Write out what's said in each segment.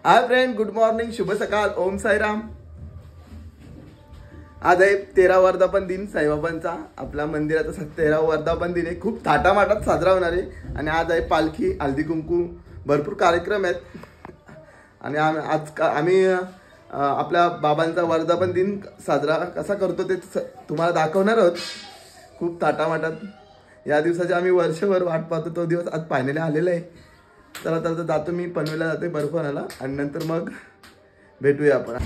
Hi friend, good morning, शुभ सकाळ, ओम साईराम। आज आहे 13 वर्धापन दिन साईबाबांचा। आपल्या मंदिराचा 13 वर्धापन दिन आहे, खूप थाटामाटात साजरा होणार आहे। आणि आज आहे पालखी, हळदी कुंकू, भरपूर कार्यक्रम आहेत। आणि आज आम्ही आपल्या बाबांचा वर्धापन दिन साजरा कसा करतो ते तुम्हाला दाखवणार आहोत, खूप थाटामाटात। या दिवसाची आम्ही वर्षभर वाट पाहतो, तो दिवस आज फायनली आलेला आहे। चला तर जातो मी, पनवेलला जाते बर्फ आणायला आणि नंतर मग भेटूया आपण।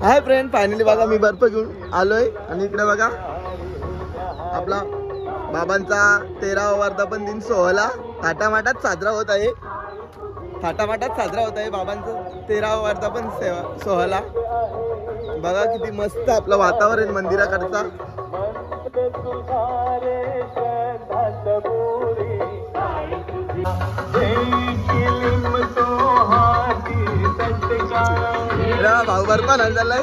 हाय फ्रेंड, फायनली बघा मी बर्फ घेऊन आलोय आणि इकडे बघा आपला बाबांचा 13वा वर्धापन दिन सोहळा थाटामाटात साजरा होत आहे। थाटामाटात साजरा होत आहे बाबांचा 13वा वर्धापन सोहळा। बघा किती मस्त आपलं वातावरण मंदिराकडचा। भाऊ बर्फ नाही चाललाय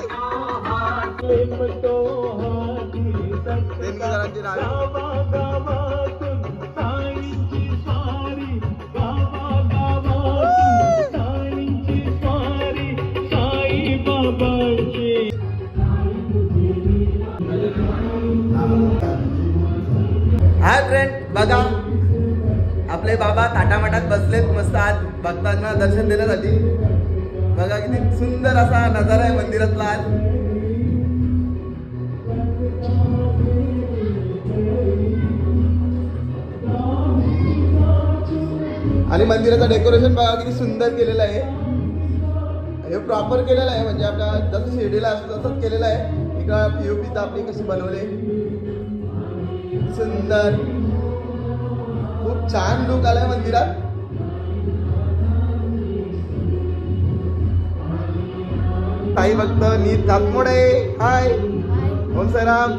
हाय फ्रेंड, बघा आपले बाबा थाटामाटात बसलेत मस्त आज भक्तांना दर्शन देण्यासाठी। बघा किती सुंदर असा नजारा आहे मंदिरातला आज। आणि मंदिराचं डेकोरेशन बघा किती सुंदर केलेलं आहे। हे प्रॉपर केलेलं आहे, म्हणजे आपल्या जसं शिर्डीला असतं तसंच केलेलं आहे। इकडं पीओपी तर आपली कशी बनवले, सुंदर, खूप छान लुक आलाय मंदिरात। साई भक्त नीत नाथमोडे, हाय, ओम साईराम।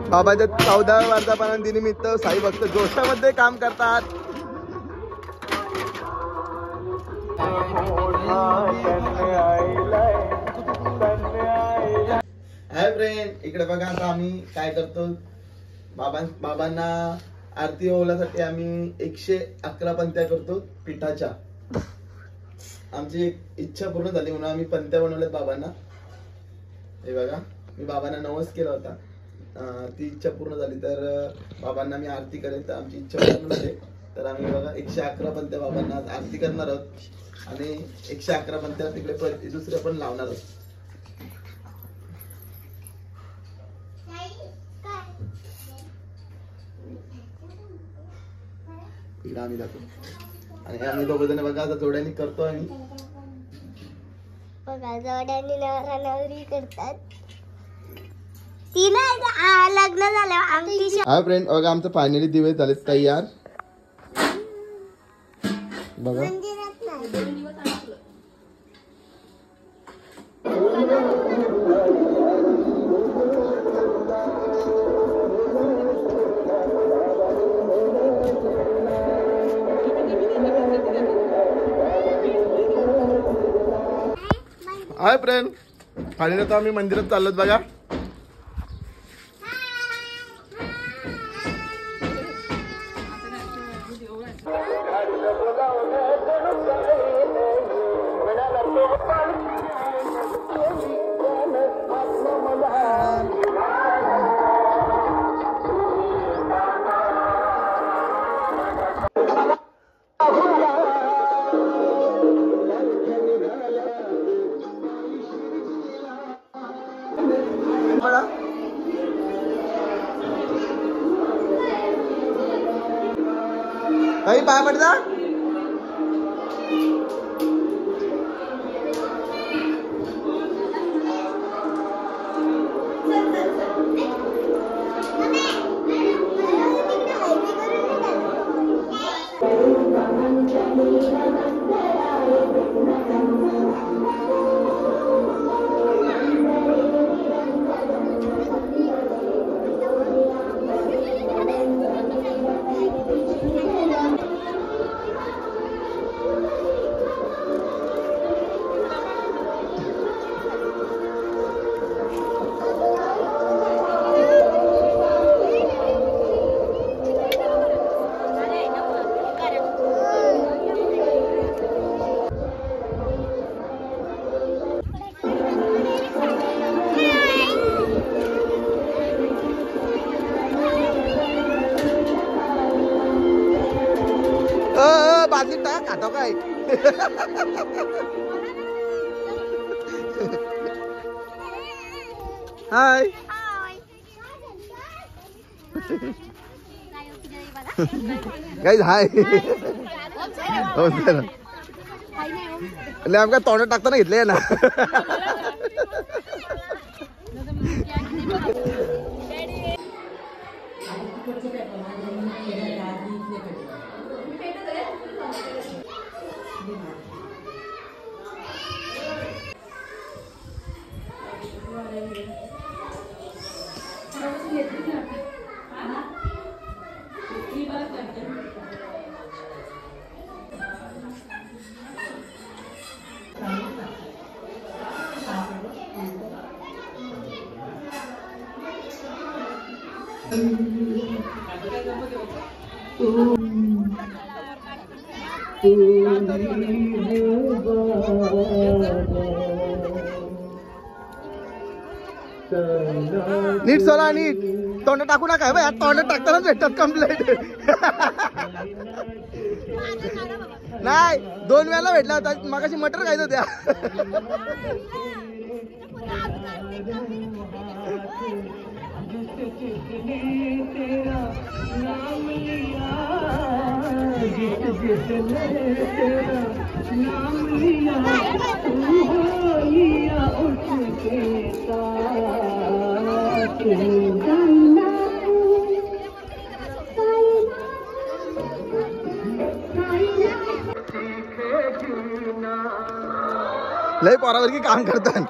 बाबाच्या 14व्या वर्धापन दिनानिमित्त साई भक्त जोशामध्ये काम करतात। हाय फ्रेंड, इकडे बघा आता आम्ही काय करतो, बाबांना आरती ओवल्यासाठी आम्ही 111 पंत्या करतो पिठाच्या। आमची इच्छा पूर्ण झाली म्हणून आम्ही पंत्या बनवल्यात बाबांना। हे बघा मी बाबांना नवस केला होता, ती इच्छा पूर्ण झाली तर बाबांना मी आरती करेन, तर आमची इच्छा पूर्ण झाली। तर आम्ही बघा 111 पंत्या बाबांना आरती करणार आहोत आणि 111 पंत्या तिकडे दुसऱ्या पण लावणार आहोत। इकडे आम्ही जातो आणि आम्ही दोघ जण बघा आता जोड्याने करतो। आणि बघा जोड्याने नवरा नवरी करतात, तिला लग्न झालं आमची। हाय फ्रेंड, बघा आमचं फायनली दिवे झाले तयार। बघा हाय फ्रेंड, फायनली आता आम्ही मंदिरात चाललोत बघा। काही पाय पडता बादली टाक खातो काय हाय गाइस हाय आमका तोंडात टाकताना घेतले ना नीट सोला नीट तोंड टाकू नका भाई तोंड टाकतानाच भेटतात कंप्लेंट नाही 2 वेळेला भेटला होता मगाशी मटर खायचं त्या लय पोरावर की काम करतात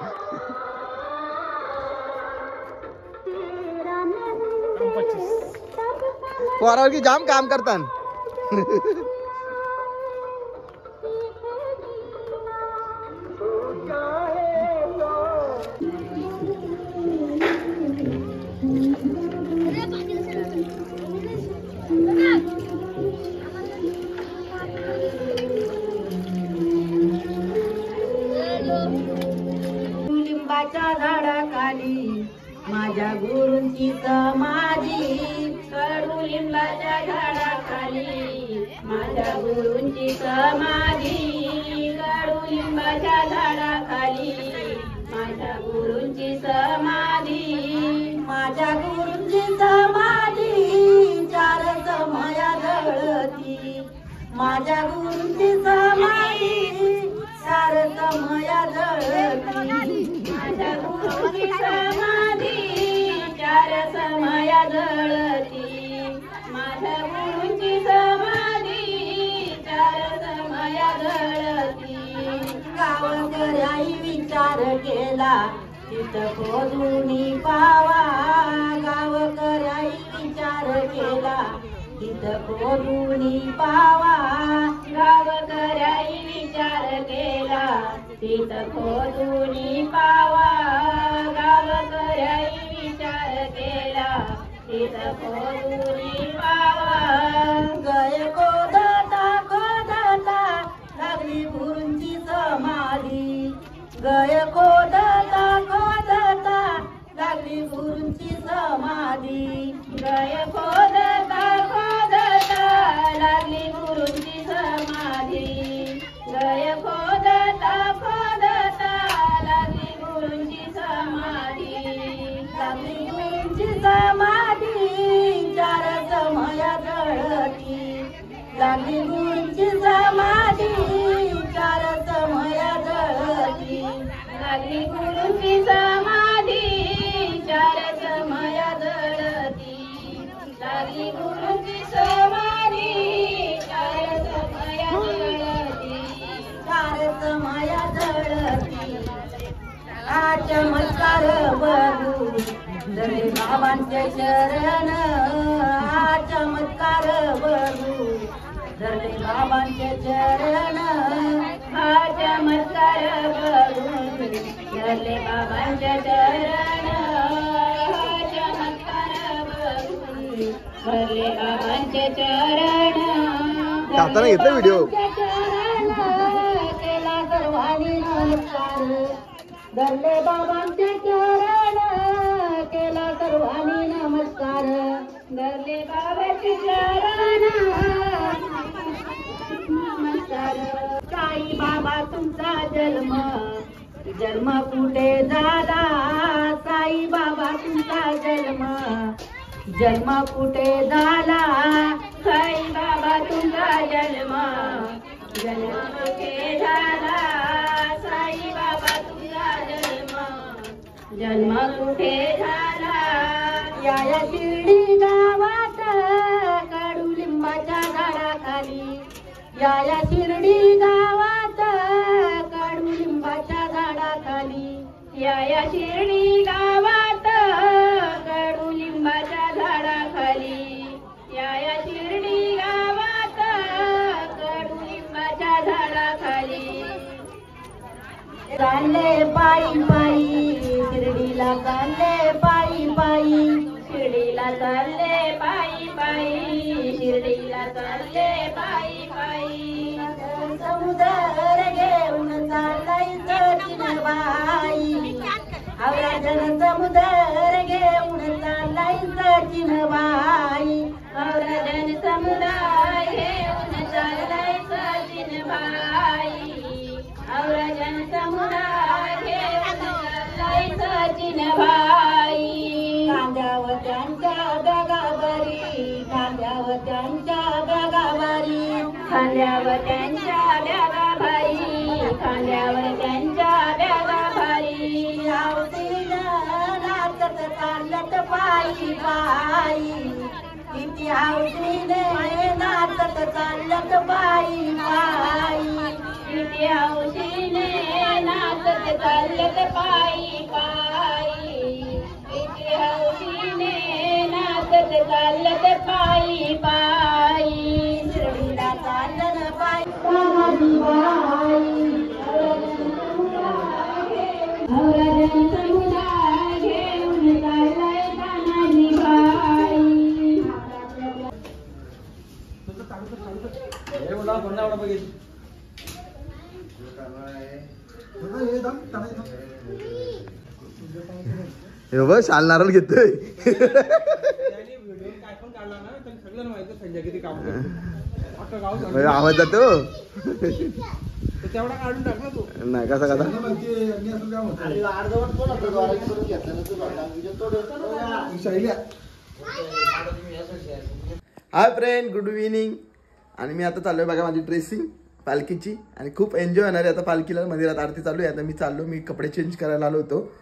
पोरावर की जाम काम करतात लिंबाच्या झाडाखाली माझ्या गुरूंची समाधी कडू लिंबाच्या झाडाखाली माझ्या गुरूंची समाधी कडू लिंबाच्या झाडाखाली माझ्या गुरूंची समाधी माझ्या गुरूंची समाधी चार समया जळती माझ्या गुरूंची समाधी चार समया जळती माझ्या गुरूंची समाधी चार समया जळती माझ्या गुरूंची समाधी चार समया जळती गावकऱ्याई विचार केला तिथं खोदूनी पावा गावकऱ्याई विचार केला तिथं खोदूनी पावा गावकऱ्याई विचार केला तिथं खोदूनी पावा गावकऱ्याई विचार केला तिथं खोदूनी पावा गय खोदता खोदता लागली गुरूंची समाधी गय खोदता खोदता लागली गुरूंची समाधी गय खोदता खोदता लागली गुरूंची समाधी गय खोदता खोदता लागली गुरूंची समाधी लागली गुरूंची समाधी चार समया जळती लागली गुरूंची समाधी चार समया जळती लागली गुरूंची समाधी चार समया जळती लागली गुरूंची समाधी चार समया जळती चार बाबांचे चरण हा चमत्कार बघू धरले बाबांचे चरण हा चमत्कार बघू धरले बाबांचे चरण हा चमत्कार बघू धरले बाबांचे चरण आता घेतला व्हिडिओ केला सर्वांनी नमस्कार धरले बाबांचे चरण केला सर्वांनी नमस्कार धरले बाबांचे चरण नमस्कार साई बाबा तुमचा जन्म कुठे झाला साई बाबा तुमचा जन्म कुठे झाला साई बाबा तुमचा जन्म कुठे झाला साई बाबा तुमचा जन्म कुठे झाला या शिर्डी गावात कडुलिंबाच्या झाडाखाली या शिर्डी गावात कडुलिंबाच्या झाडाखाली या शिर्डी गावात कडुलिंबाच्या झाडाखाली या शिर्डी गावात कडुलिंबाच्या झाडाखाली चालले पायी पायी शिर्डीला चालले पायी पायी शिर्डीला चालले पायी पायी शिर्डीला चालले पायी पायी समुद्र घेऊन चाललाय सचिनबाई औराजन समुद्र घेऊन चाललाय सचिनबाई औराजन समुदाय घेऊन चाललाय सचिनबाई औराजन समुदाय घेऊन चाललाय सचिनबाई कांद्यावर त्यांच्या बगाबारी कांद्यावर त्यांच्या बगाबारी खांद्यावर त्यांच्या बगाबारी खांद्यावर त्यांच्या बगाबारी आवडीनं नाचत चालत पायी पायी किती आवडीने नाचत चालत पायी पायी किती हौशीने नाचत चालत पायी पायी किती हौशीने नाचत चालत पायी पायी शिर्डीला चालत पायी औराजन समुदाय घेऊन चाललाय तानाजी बाई हे बघ शाल नारळ घेतोय आवाज जातो नाही कसा कसा हाय फ्रेंड गुड इव्हिनिंग. आणि मी आता चाललोय बघा माझी ड्रेसिंग पालखीची आणि खूप एन्जॉय होणार आहे आता पालखीला. मंदिरात आरती चालू आहे. आता मी कपडे चेंज करायला आलो होतो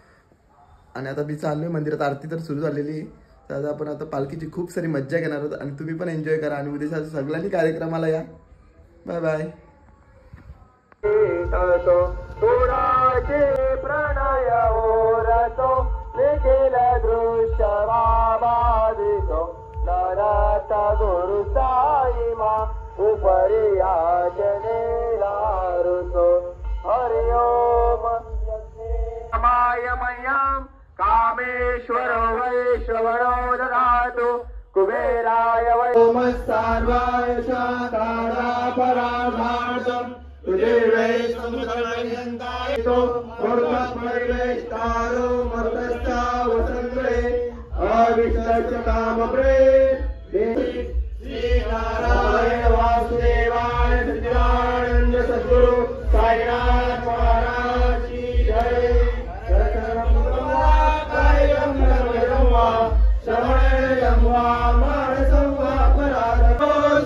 आणि आता मी चाललोय मंदिरात. आरती तर सुरू झालेली आहे. तर आपण आता पालखीची खूप सारी मज्जा घेणार आहोत आणि तुम्ही पण एन्जॉय करा आणि उद्या सगळ्यांनी कार्यक्रमाला या. Bye bye. कामेश्वर वैश्रवणो ददातु कुबेराय वै सर्वाय शाकारापराधार्थं तुझे वै समुद्रयन्ताय तो मूर्खस्मरिवेष्टारो मर्तस्था वसंत्रे अविष्टस्य कामप्रे श्री नारायण वासुदेवाय सच्चिदानंद सद्गुरु साईनाथ महाराज की जय.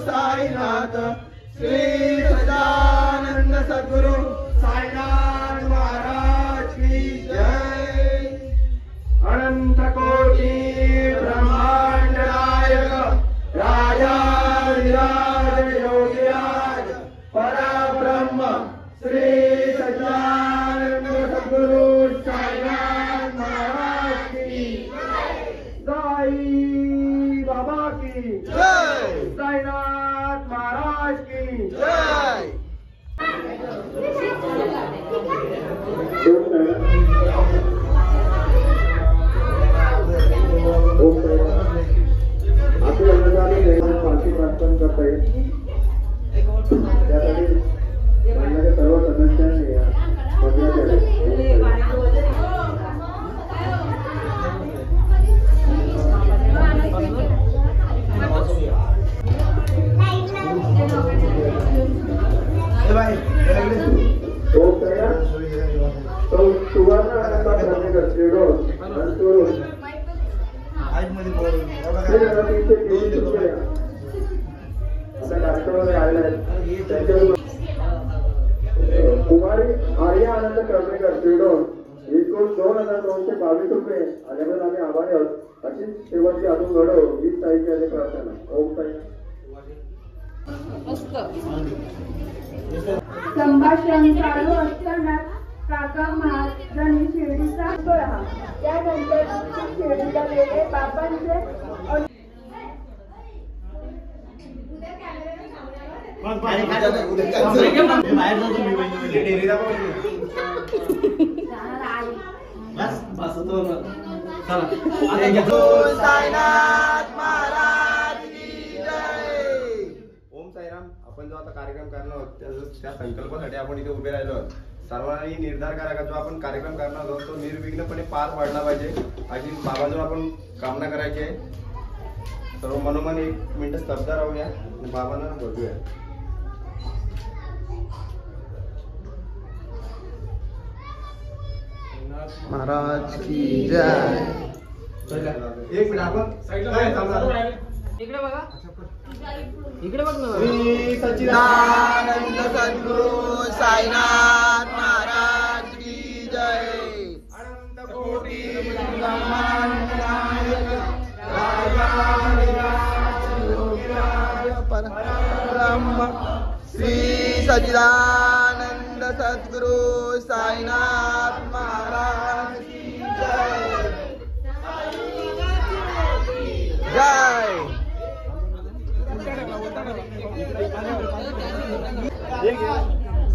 साईनाथ श्री सदानंद सद्गुरु साईनाथ महाराज की जय. अनंत कोटि ब्रह्मांड नायक राजाधिराज योगिराज परब्रह्म श्री सदानंद सद्गुरु साईनाथ महाराज की जय. महाराज की जय. आपल्या अनुदाने पालखी प्रार्थना करता येईल त्यासाठी मंडळाच्या सर्व सदस्यांनी सुवर्ण कुमारी आर्या आनंद कर्वेकर शिरडोन एकूण 2222 रुपये आल्याबद्दल आम्ही आभारी आहोत. अशीच शेवटची अजून घडव हीच साहित्याची प्रार्थना. ओम साई. संभाषण चालू असताना काका महाराजांनी शिर्डीचा सोहळा त्यानंतर शिर्डीला गेले. बाबांचे साईनाथ महाराज की जय. ओम साईराम. आपण जो आता कार्यक्रम करणार आहोत त्या संकल्पासाठी आपण इथे उभे राहिलो आहोत. सर्वांनी निर्धार करा का जो आपण कार्यक्रम करणार आहोत तो निर्विघ्नपणे पार पाडला पाहिजे अशी बाबांजवळ आपण कामना करायची आहे. सर्व मनोमन 1 मिनिट स्तब्ध राहूया आणि बाबांना बघूया. महाराज की जय. 1 मिनिट आपण साईडला थांबा. इकडे बघा, इकडे बघ ना. श्री सच्चिदानंद सद्गुरु साईनाथ महाराज की जय. अनंत कोटी ब्रह्मांड नायक राजाधिराज योगीराज परब्रह्म श्री सच्चिदानंद सद्गुरु साईनाथ महाराज की जय. जय.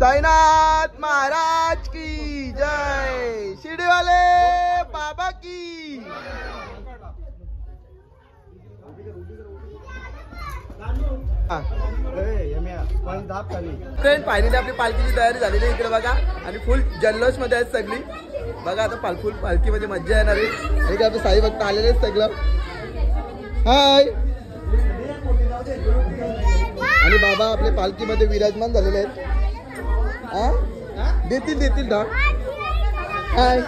साईनाथ महाराज की जय. शिर्डी वाले बाबा की. फ्रेंड फायनली आपली पालखीची तयारी झालेली आहे. इकडे बघा आणि फुल जल्लोष मध्ये आहेत सगळी. बघा आता फुल पालखीमध्ये मज्जा येणार आहे. आणि आपले साई भक्त आलेले आहेत सगळं. हाय. आणि बाबा आपल्या पालखीमध्ये विराजमान झालेले आहेत. देतील ना. हाय.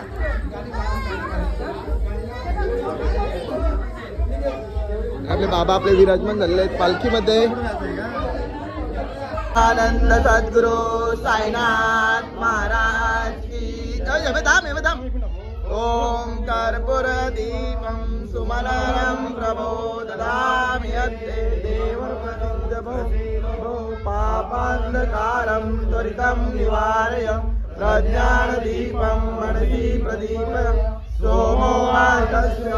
आपले बाबा आपले विराजमान झालेले आहेत पालखीमध्ये. आनंद सद्गुरु साईनाथ महाराज की जय. ओम कर्पूर दीपम सुमनरं प्रबोधयामि यत्ते देवपतितमो पापान्धकारं त्वरितं निवारय प्रज्ञानदीपं मनसि प्रदीपय सोमो आदस्य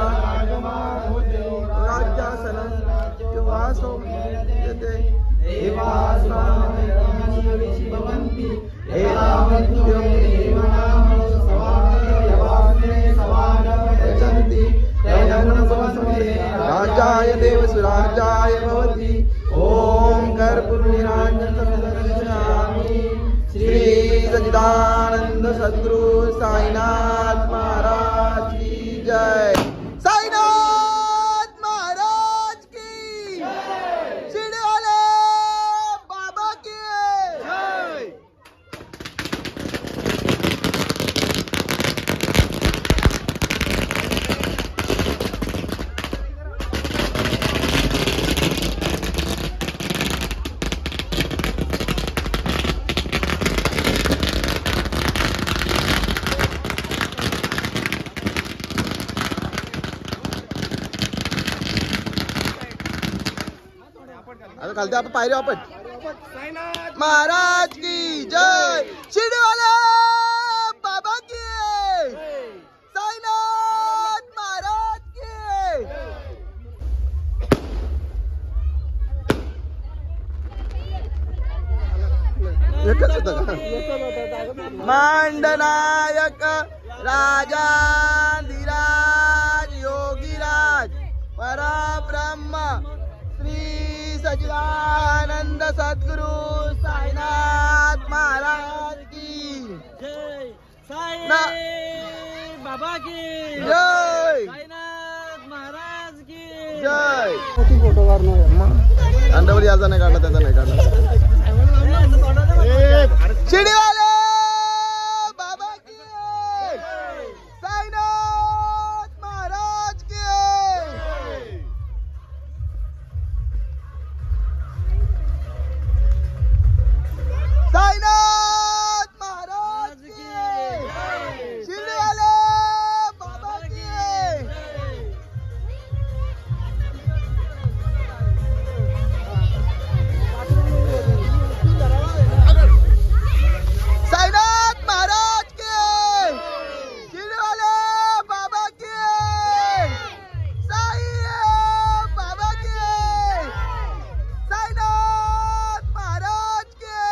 राज्यासनं वासो यते भवन्ति राजाय देव सुराजाय भवति. ओम कर्पूरनिराजनं दर्शयामि. श्री सच्चिदानंद सद्गुरु साईनाथ महाराज की जय. साईनाथ महाराज की शिर्डी वाले बाबा की जय. आता खालते आपण पायरी आपण. महाराज की जय. शिर्डी वाले बाबा की. साईनाथ महाराज की. एकच होतं का? मांडनायक राजाधिराज योगीराज परब्रह्म श्री सच्चिदानंद सद्गुरु साईनाथ महाराज की जय साई ना- बाबा की जय साईनाथ महाराज की जय. अंडावली याचा नाही काढला, त्याचा नाही काढला. शिडीवाले बाबा की साईनाथ महाराज की साईनाथ महाराज की शिडीवाले बाबा की साईनाथ महाराज के शिरवाले बाबा के साई बाबा के साईनाथ महाराज के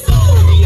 सोनिया